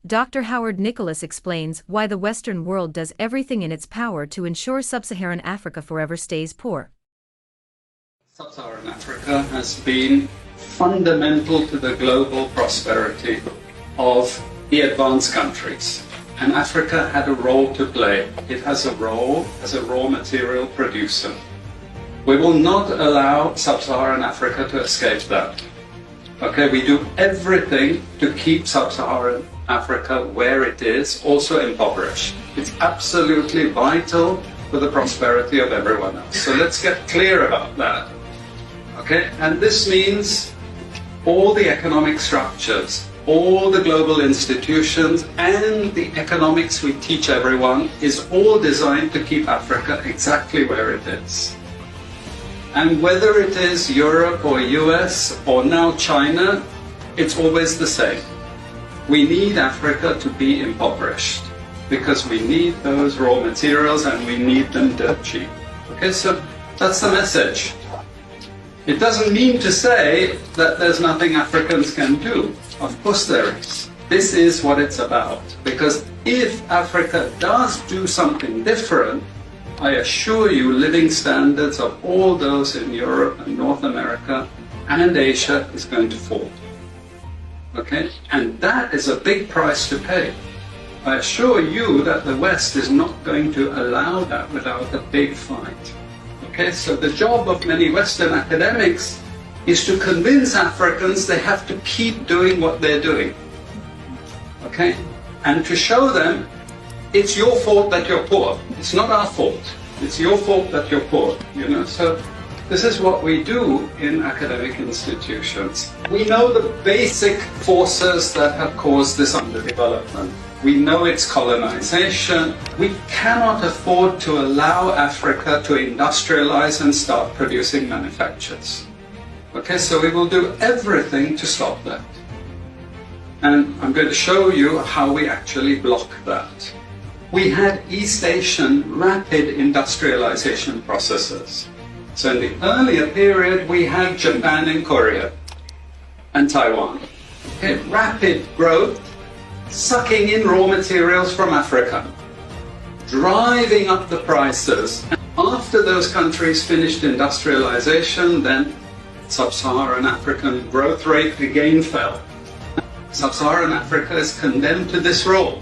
Dr. Howard Nicholas explains why the Western world does everything in its power to ensure Sub-Saharan Africa forever stays poor. Sub-Saharan Africa has been fundamental to the global prosperity of the advanced countries. And Africa had a role to play. It has a role as a raw material producer. We will not allow Sub-Saharan Africa to escape that. Okay, we do everything to keep Sub-Saharan Africa where it is, also impoverished. It's absolutely vital for the prosperity of everyone else. So let's get clear about that. Okay, and this means all the economic structures, all the global institutions, and the economics we teach everyone is all designed to keep Africa exactly where it is. And whether it is Europe or US or now China, it's always the same. We need Africa to be impoverished because we need those raw materials and we need them dirt cheap. Okay, so that's the message. It doesn't mean to say that there's nothing Africans can do. Of course there is. This is what it's about. Because if Africa does do something different, I assure you living standards of all those in Europe and North America and Asia is going to fall. Okay? And that is a big price to pay. I assure you that the West is not going to allow that without a big fight. Okay? So the job of many Western academics is to convince Africans they have to keep doing what they're doing. Okay? And to show them it's your fault that you're poor. It's not our fault. It's your fault that you're poor. You know? So this is what we do in academic institutions. We know the basic forces that have caused this underdevelopment. We know it's colonization. We cannot afford to allow Africa to industrialize and start producing manufactures. Okay, so we will do everything to stop that. And I'm going to show you how we actually block that. We had East Asian rapid industrialization processes. So in the earlier period, we had Japan and Korea and Taiwan. Okay, rapid growth, sucking in raw materials from Africa, driving up the prices. And after those countries finished industrialization, then Sub-Saharan African growth rate again fell. Sub-Saharan Africa is condemned to this role,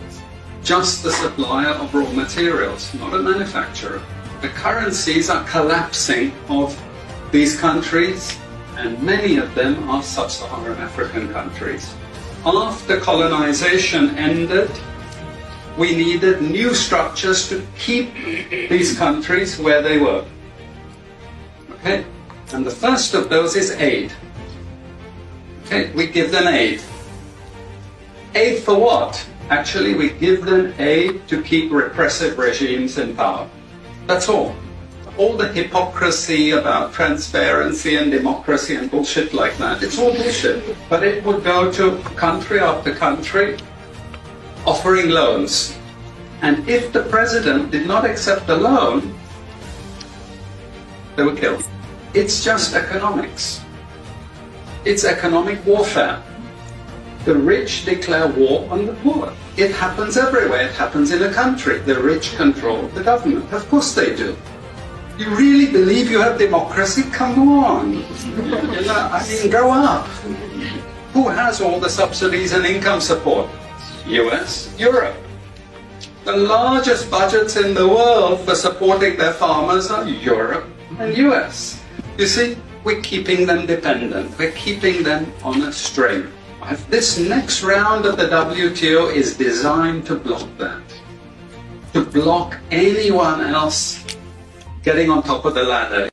just the supplier of raw materials, not a manufacturer. The currencies are collapsing of these countries, and many of them are Sub-Saharan African countries. After colonization ended, we needed new structures to keep these countries where they were. Okay? And the first of those is aid. Okay? We give them aid. Aid for what? Actually, we give them aid to keep repressive regimes in power. That's all. All the hypocrisy about transparency and democracy and bullshit like that, it's all bullshit. But it would go to country after country offering loans. And if the president did not accept the loan, they were killed. It's just economics. It's economic warfare. The rich declare war on the poor. It happens everywhere. It happens in a country. The rich control the government. Of course they do. You really believe you have democracy? Come on. You know, I mean, grow up. Who has all the subsidies and income support? US, Europe. The largest budgets in the world for supporting their farmers are Europe and US. You see, we're keeping them dependent. We're keeping them on a string. This next round of the WTO is designed to block that. To block anyone else getting on top of the ladder.